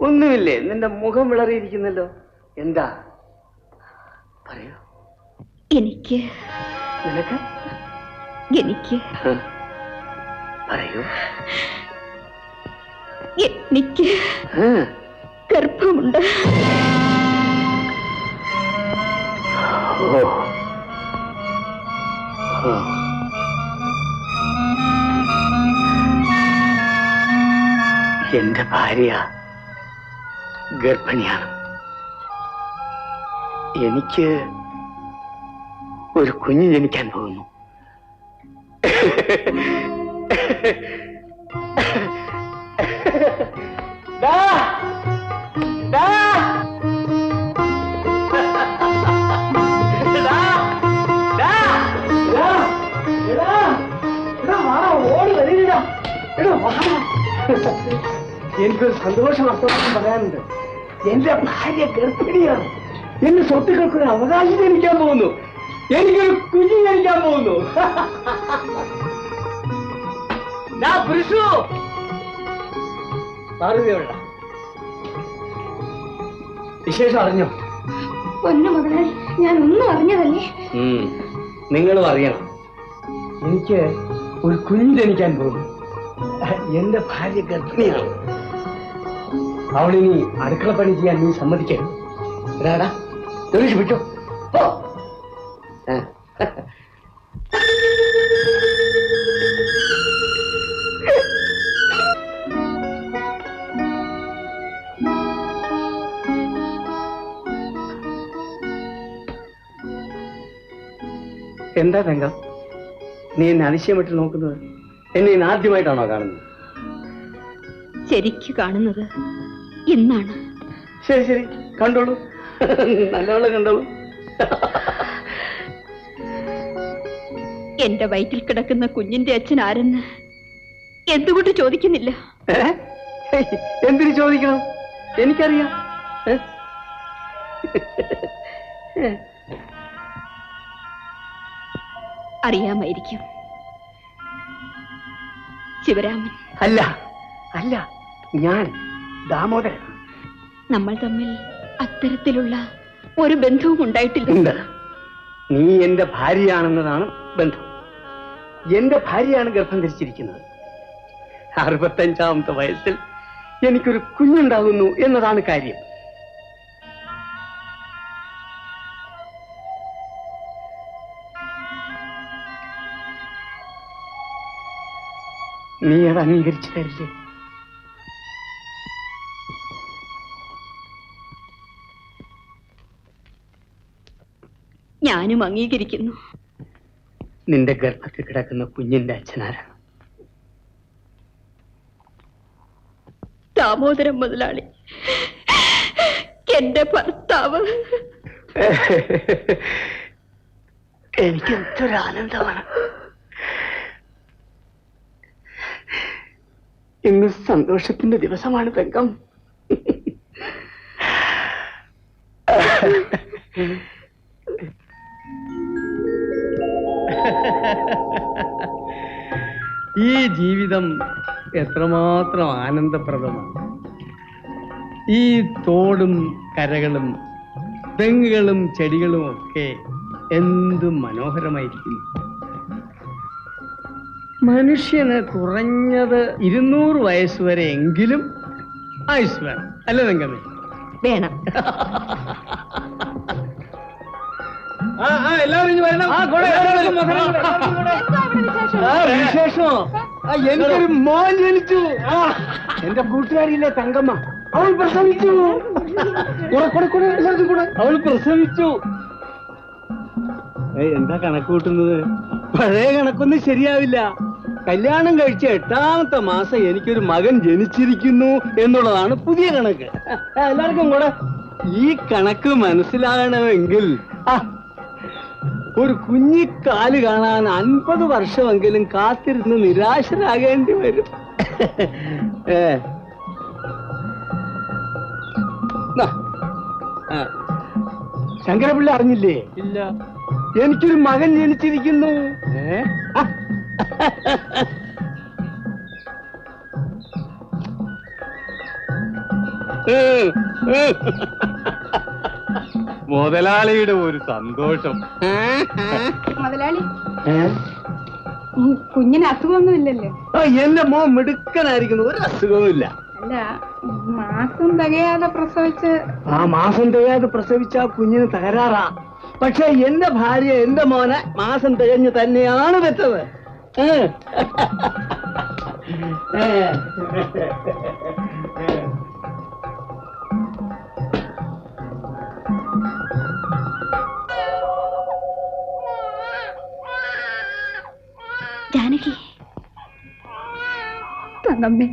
ഒന്നുമില്ലേ? നിന്റെ മുഖം വിളറിയിരിക്കുന്നല്ലോ. എന്താ പറയൂ. എനിക്ക് നിനക്ക് എനിക്ക് പറയൂ. എനിക്ക് ഗർഭമുണ്ട്. എന്റെ ഭാര്യ ഗർഭിണിയാണ്. എനിക്ക് ഒരു കുഞ്ഞ് ജനിക്കാൻ പോകുന്നു. എനിക്കൊരു സന്തോഷ വർത്തമാനം പറയാനുണ്ട്. എന്റെ ഭാര്യ ഗർഭിണിയാണ്. എന്റെ സ്വത്തുക്കൾക്കൊരു അവകാശം ജനിക്കാൻ പോകുന്നു. എനിക്കൊരു കുഞ്ഞ് ജനിക്കാൻ പോകുന്നു. വിശേഷം അറിഞ്ഞോ? പൊന്നു മുതലാളി, ഞാൻ ഒന്നും അറിഞ്ഞതല്ലേ. നിങ്ങളും അറിയണം. എനിക്ക് ഒരു കുഞ്ഞ് ജനിക്കാൻ പോകുന്നു. എന്റെ ഭാര്യ ഗർഭിണിയാണ്. അവളിനി അടുക്കള പണി ചെയ്യാൻ നീ സമ്മതിക്കരുത്. എടാ വിട്ടോ. എന്താ തങ്കം, നീ എന്നെ അതിശയമായിട്ട് നോക്കുന്നത്? എന്നെ ഇന്ന് ആദ്യമായിട്ടാണോ കാണുന്നത്? ശരിക്ക് കാണുന്നത് ഇന്നാണ്. ശരി ശരി, കണ്ടോളൂ, നല്ലവണ്ണം കണ്ടോളൂ. എന്റെ വയറ്റിൽ കിടക്കുന്ന കുഞ്ഞിന്റെ അച്ഛൻ ആരെന്ന് എന്തുകൊണ്ട് ചോദിക്കുന്നില്ല? എന്തിനു ചോദിക്കണം? എനിക്കറിയാം. അറിയാമായിരിക്കും. ശിവരാമൻ. അല്ല അല്ല, ഞാൻ ദാമോദരൻ. നമ്മൾ തമ്മിൽ അത്തരത്തിലുള്ള ഒരു ബന്ധവും ഉണ്ടായിട്ടില്ല. നീ എന്റെ ഭാര്യയാണെന്നതാണ് ബന്ധം. എന്റെ ഭാര്യയാണ് ഗർഭം ധരിച്ചിരിക്കുന്നത്. 65ാമത്തെ വയസ്സിൽ എനിക്കൊരു കുഞ്ഞുണ്ടാകുന്നു എന്നതാണ് കാര്യം. നീ അത് അംഗീകരിച്ചു തരില്ലേ? ഞാനും അംഗീകരിക്കുന്നു. നിന്റെ ഗർഭത്തിൽ കിടക്കുന്ന കുഞ്ഞിന്റെ അച്ഛനാരാണ്? ദാമോദരൻ മുതലാളി, എന്റെ ഭർത്താവ്. എനിക്ക് എന്തൊരു ആനന്ദമാണ്. ഇന്ന് സന്തോഷത്തിന്റെ ദിവസമാണ് തങ്കം. ഈ ജീവിതം എത്രമാത്രം ആനന്ദപ്രദമാണ്. ഈ തോടും കരകളും തെങ്ങുകളും ചെടികളും ഒക്കെ എന്ത് മനോഹരമായിരിക്കുന്നു. മനുഷ്യന് കുറഞ്ഞത് 200 വയസ്സുവരെ എങ്കിലും ആയുസ് വേണം, അല്ല തങ്കമ്മേ? വേണം. വിശേഷമോ? എനിക്കൊരു മോൻ ജനിച്ചു. എന്റെ കൂട്ടുകാരിയില്ലേ തങ്കമ്മ, അവൾ പ്രസവിച്ചു. അവൾ പ്രസവിച്ചു. എന്താ കണക്ക് കൂട്ടുന്നത്? പഴയ കണക്കൊന്നും ശരിയാവില്ല. കല്യാണം കഴിച്ച 8ാമത്തെ മാസം എനിക്കൊരു മകൻ ജനിച്ചിരിക്കുന്നു എന്നുള്ളതാണ് പുതിയ കണക്ക്. എല്ലാവർക്കും കൂടെ ഈ കണക്ക് മനസ്സിലാകണമെങ്കിൽ ഒരു കുഞ്ഞിക്കാല് കാണാൻ 50 വർഷമെങ്കിലും കാത്തിരുന്ന് നിരാശരാകേണ്ടി വരും. ശങ്കരപിള്ള അറിഞ്ഞില്ലേ? ഇല്ല. എനിക്കൊരു മകൻ ജനിച്ചിരിക്കുന്നു. മുതലാളിയുടെ ഒരു സന്തോഷം. മുതലാളി, കുഞ്ഞിന് അസുഖമൊന്നുമില്ലല്ലോ? എന്റെ മോൻ മിടുക്കനായിരിക്കുന്നു, ഒരു അസുഖവുമില്ല. അല്ല, മാസം തികയാതെ പ്രസവിച്ച്. ആ മാസം തികയാതെ പ്രസവിച്ച കുഞ്ഞിന് തകരാറാ. പക്ഷെ എന്റെ ഭാര്യ എന്റെ മോനെ മാസം തികഞ്ഞ് തന്നെയാണ് വെച്ചത്. ജാനകി, തന്നമ്മേ,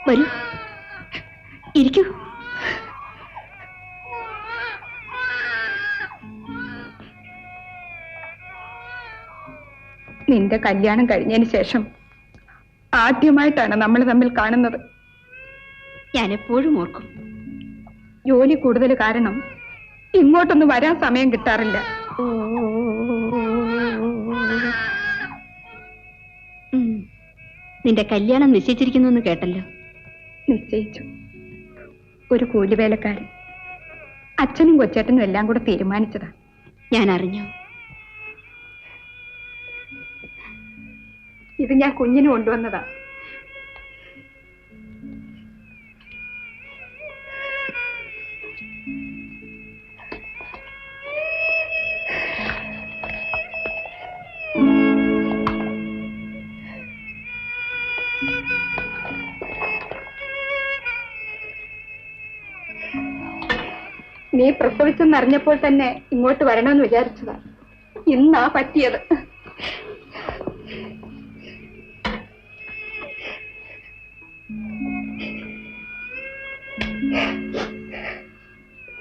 വരൂ, ഇരിക്കൂ. നിന്റെ കല്യാണം കഴിഞ്ഞതിന് ശേഷം ആദ്യമായിട്ടാണ് നമ്മൾ തമ്മിൽ കാണുന്നത്. ഞാൻ എപ്പോഴും ഓർക്കും. ജോലി കൂടുതൽ കാരണം ഇങ്ങോട്ടൊന്നും വരാൻ സമയം കിട്ടാറില്ല. നിന്റെ കല്യാണം നിശ്ചയിച്ചിരിക്കുന്നു എന്ന് കേട്ടല്ലോ. നിശ്ചയിച്ചു. ഒരു കൂലിവേലക്കാരൻ. അച്ഛനും കൊച്ചേട്ടനും എല്ലാം കൂടെ തീരുമാനിച്ചതാ. ഞാൻ അറിഞ്ഞു. ഇത് ഞാൻ കുഞ്ഞിന് കൊണ്ടുവന്നതാ. നീ പ്രസവിച്ചെന്നറിഞ്ഞപ്പോൾ തന്നെ ഇങ്ങോട്ട് വരണമെന്ന് വിചാരിച്ചതാ. ഇന്നാ പറ്റിയത്.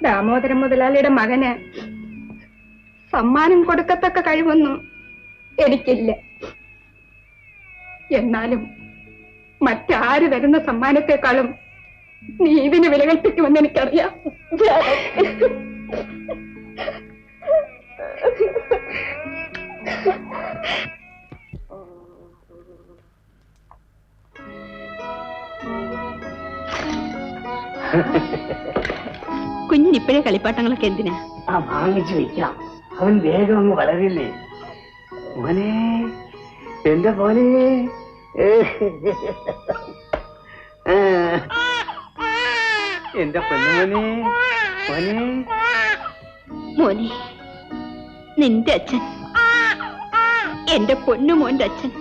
ദാമോദരൻ മുതലാളിയുടെ മകന് സമ്മാനം കൊടുക്കത്തക്ക കഴിവൊന്നും എനിക്കില്ല. എന്നാലും മറ്റാര് തരുന്ന സമ്മാനത്തെക്കാളും നീ ഇതിന് വില കൽപ്പിക്കുമെന്ന് എനിക്കറിയാം. കുഞ്ഞിനിപ്പോഴേ കളിപ്പാട്ടങ്ങളൊക്കെ എന്തിനാ? വാങ്ങിച്ചു വെക്കാം, അവൻ വേഗം അങ്ങ് വളരില്ലേ. മോനെ, എന്റെ പോലെ എന്റെ പൊന്നുമോനെ, മോനെ മോനെ, നിന്റെ അച്ഛൻ, എന്റെ പൊന്നുമോന്റെ അച്ഛൻ.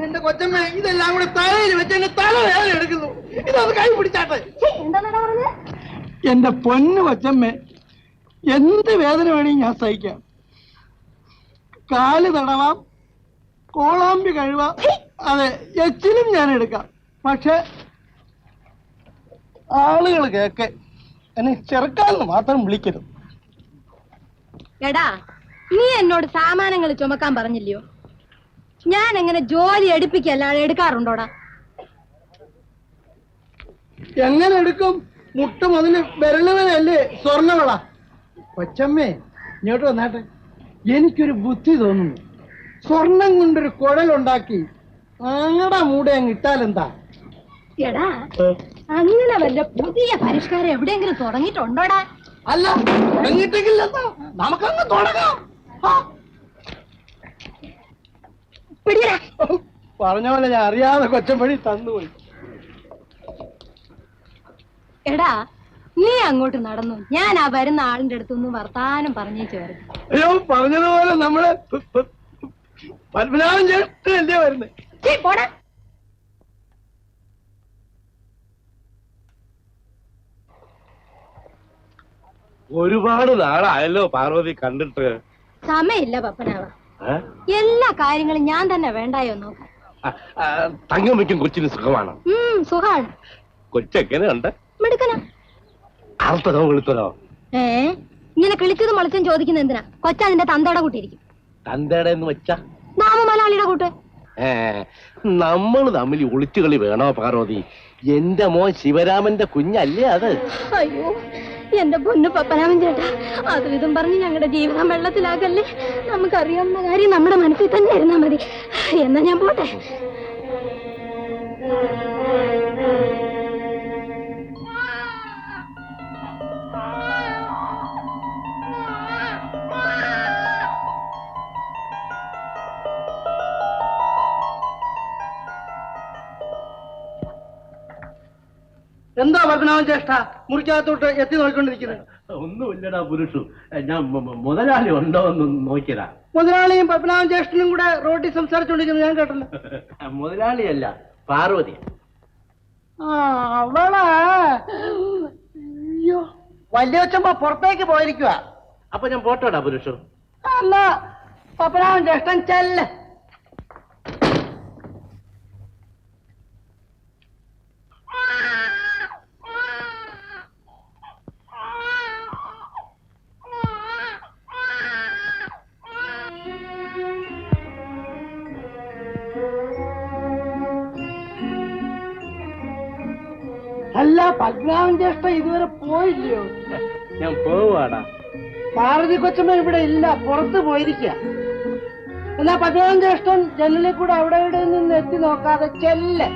എന്റെ കൊച്ചമ്മ, ഇതെല്ലാം കൂടെ തലയിൽ വെച്ച് എന്റെ തല വേദന എടുക്കുന്നു. ഇതൊന്ന് കൈ പിടിച്ചാട്ടെ. എന്റെ പൊന്നു കൊച്ചമ്മ, എന്ത് വേദന വേണമെങ്കിൽ ഞാൻ സഹിക്കാം. കാല് തടവാം, കോളാമ്പി കഴിവാം, അതെ, എച്ചിലും ഞാൻ എടുക്കാം. പക്ഷെ ആളുകൾ കേക്ക് എന്നെ ചെറുക്കാന്ന് മാത്രം വിളിക്കരുത്. എടാ, നീ എന്നോട് സാമാനങ്ങൾ ചുമക്കാൻ പറഞ്ഞില്ലയോ? ഞാൻ എങ്ങനെ ജോലി എടുപ്പിക്കല്ലാതെ എടുക്കാറുണ്ടോടാ? എങ്ങനെ എടുക്കും? മുട്ടും അതിന് വിരലുവനല്ലേ സ്വർണ്ണവള. കൊച്ചമ്മേ, ഇങ്ങോട്ട് വന്നാട്ടെ. എനിക്കൊരു ബുദ്ധി തോന്നുന്നു. സ്വർണം കൊണ്ടൊരു കുഴലുണ്ടാക്കി അങ്ങടെ മൂടെ അങ്ങ് ഇട്ടാലെന്താ? എടാ, അങ്ങനെ വല്ല പുതിയ പരിഷ്കാരം എവിടെയെങ്കിലും തുടങ്ങിയിട്ടുണ്ടോടാ? അല്ല, തുടങ്ങിയിട്ടെങ്കിലെന്താ, നമുക്കങ്ങ് തുടങ്ങാം. പറഞ്ഞ പോലെ ഞാൻ അറിയാതെ കൊച്ചപ്പടി തന്നുപോയി. എടാ, നീ അങ്ങോട്ട് നടന്നു, ഞാൻ ആ വരുന്ന ആളിന്റെ അടുത്തൊന്ന് വർത്താനം പറഞ്ഞേച്ചു വരും. അയ്യോ, പറഞ്ഞതുപോലെ നമ്മള് പത്മനാഭൻ ചേട്ടനല്ലേ വരുന്നത്. ഒരുപാട് നാളായല്ലോ പാർവതി കണ്ടിട്ട്. സമയമില്ല പപ്പനാവ. എല്ലാ കാര്യങ്ങളും ഞാൻ തന്നെ വേണ്ടായോ നോക്കാം. തങ്കമ്മയ്ക്കും കൊച്ചിന് സുഖമാണ്? സുഖാണ്. കൊച്ചെങ്ങനെയുണ്ട്? മിടുക്കനാ. അർത്ഥതോ വെളുത്തതോ? ഇങ്ങനെ കിളിച്ചതും മുളച്ചും ചോദിക്കുന്ന എന്തിനാ? കൊച്ചാ നിന്റെ തന്തയുടെ കൂട്ടിയിരിക്കും. തന്തയുടെ എന്ന് വെച്ചാ നാമ മലയാളിയുടെ കൂട്ട്. നമ്മൾ തമ്മിൽ ഒളിച്ചുകളി വേണോ പാർവതി? എന്റെ മോൻ ശിവരാമന്റെ കുഞ്ഞല്ലേ അത്? അയ്യോ എന്റെ പൊന്നു പപ്പനാമൻ ചേട്ടാ, അതും ഇതും പറഞ്ഞ് ഞങ്ങളുടെ ജീവിതം വെള്ളത്തിലാകല്ലേ. നമുക്കറിയാവുന്ന കാര്യം നമ്മുടെ മനസ്സിൽ തന്നെ ഇരുന്നാ മതി. എന്നാ ഞാൻ പോട്ടെ. എന്താ പത്മനാഭൻ ചേഷ്ട മുറിക്കകത്തോട്ട് എത്തി നോക്കിക്കൊണ്ടിരിക്കുന്നത്? ഒന്നുമില്ലടാ പുരുഷു, ഞാൻ മുതലാളി ഉണ്ടോ എന്ന് നോക്കിയതാ. മുതലാളിയും പത്മനാഭൻ ചേഷ്ടനും കൂടെ റോഡിൽ സംസാരിച്ചുകൊണ്ടിരിക്കുന്നത് ഞാൻ കേട്ടല്ലോ. മുതലാളിയല്ല, പാർവതി. അവളെ അയ്യോ വല്യച്ഛമ്മ പുറത്തേക്ക് പോയിരിക്കുക. അപ്പൊ ഞാൻ പോട്ടോടാ പുരുഷു. അല്ല പത്മനാഭൻ ചേഷ്ടൻ ചെല്ല്. അല്ല പത്മനാഭൻ ചേഷ്ട ഇതുവരെ പോയില്ലയോ? ഞാൻ പോവാടാ. പാർവതി കൊച്ചമ്മ ഇവിടെ ഇല്ല, പുറത്ത് പോയിരിക്കുക. എന്നാ പത്മനാഭൻ ചേഷ്ടൻ ജനലിൽ കൂടെ അവിടെ ഇവിടെ നിന്ന് എത്തി നോക്കാതെ ചെല്ല്.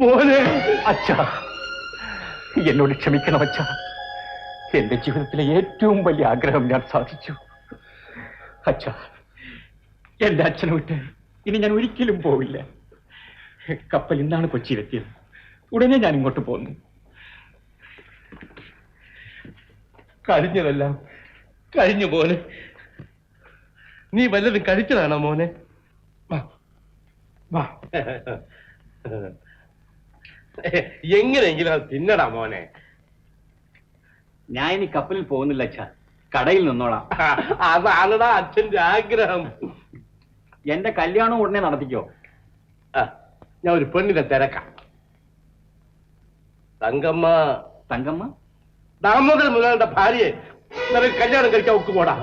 മോനെ, അച്ഛാ, എന്നോട് ക്ഷമിക്കണം അച്ഛാ. എന്റെ ജീവിതത്തിലെ ഏറ്റവും വലിയ ആഗ്രഹം ഞാൻ സാധിച്ചു. അച്ഛാ, എന്റെ അച്ഛനെ വിട്ട് ഇനി ഞാൻ ഒരിക്കലും പോവില്ല. കപ്പൽ ഇന്നാണ് കൊച്ചിയിലെത്തിയത്. ഉടനെ ഞാൻ ഇങ്ങോട്ട് പോന്നു. കഴിഞ്ഞതെല്ലാം കഴിഞ്ഞു മോനെ. നീ വല്ലതും കഴിച്ചതാണോ മോനെ? വാ. എങ്ങനെയെങ്കിലും അത് തിന്നടാ മോനെ. ഞാൻ ഇനി കപ്പലിൽ പോകുന്നില്ല അച്ഛാ, കടയിൽ നിന്നോളാം. അതാണടാ അച്ഛന്റെ ആഗ്രഹം. എന്റെ കല്യാണം ഉടനെ നടത്തിക്കോ. ഞാൻ ഒരു പെണ്ണിനെ തിരക്കാം. തങ്കമ്മ തങ്കമ്മ ദാമോദരൻ മുതലാളിയുടെ ഭാര്യയെ നിനക്ക് കല്യാണം കഴിക്കാൻ ഒക്ക് പോടാ.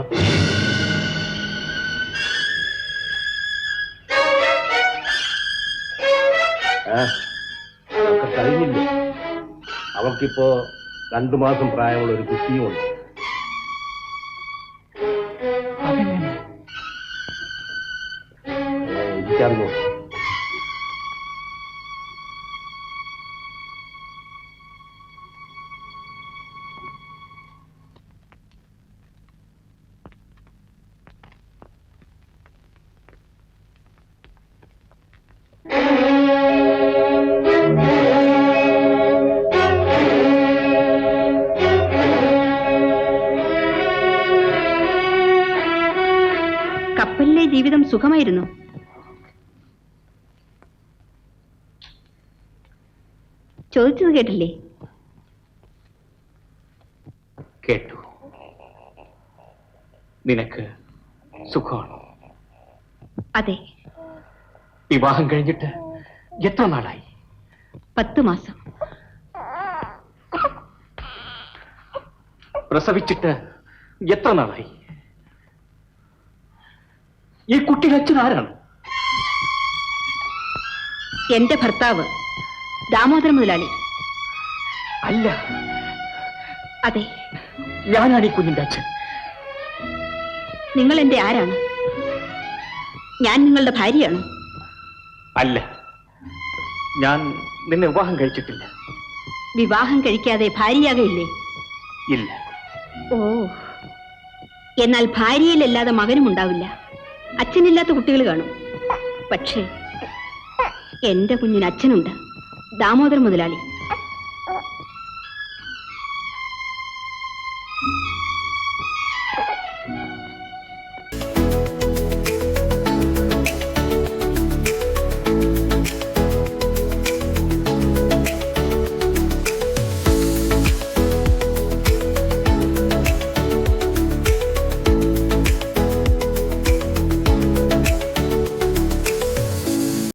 അതൊക്കെ കഴിഞ്ഞില്ലേ? അവൾക്കിപ്പോ 2 മാസം പ്രായമുള്ള ഒരു കുട്ടിയുമുണ്ട്. എനിക്കറിഞ്ഞു. കപ്പലിലെ ജീവിതം സുഖമായിരുന്നു. ചോദിച്ചത് കേട്ടില്ലേ? കേട്ടു. നിനക്ക് സുഖമാണോ? അതെ. വിവാഹം കഴിഞ്ഞിട്ട് എത്ര നാളായി? 10 മാസം. പ്രസവിച്ചിട്ട് എത്ര നാളായി? ഈ കുട്ടിയുടെ അച്ഛൻ ആരാണ്? എന്റെ ഭർത്താവ് ദാമോദരൻ മുതലാളി. അല്ല, അതെ, ഞാനാണ് ഈ കുഞ്ഞിന്റെ അച്ഛൻ. നിങ്ങൾ എന്റെ ആരാണ്? ഞാൻ നിങ്ങളുടെ ഭാര്യയാണ്. അല്ല, ഞാൻ നിന്നെ വിവാഹം കഴിച്ചിട്ടില്ല. വിവാഹം കഴിക്കാതെ ഭാര്യയാകയില്ലേ? ഇല്ല. ഓ, എന്നാൽ ഭാര്യയിലല്ലാതെ മകനും ഉണ്ടാവില്ല. അച്ഛനില്ലാത്ത കുട്ടികൾ കാണും. പക്ഷേ എന്റെ കുഞ്ഞിന് അച്ഛനുണ്ട്, ദാമോദരൻ മുതലാളി.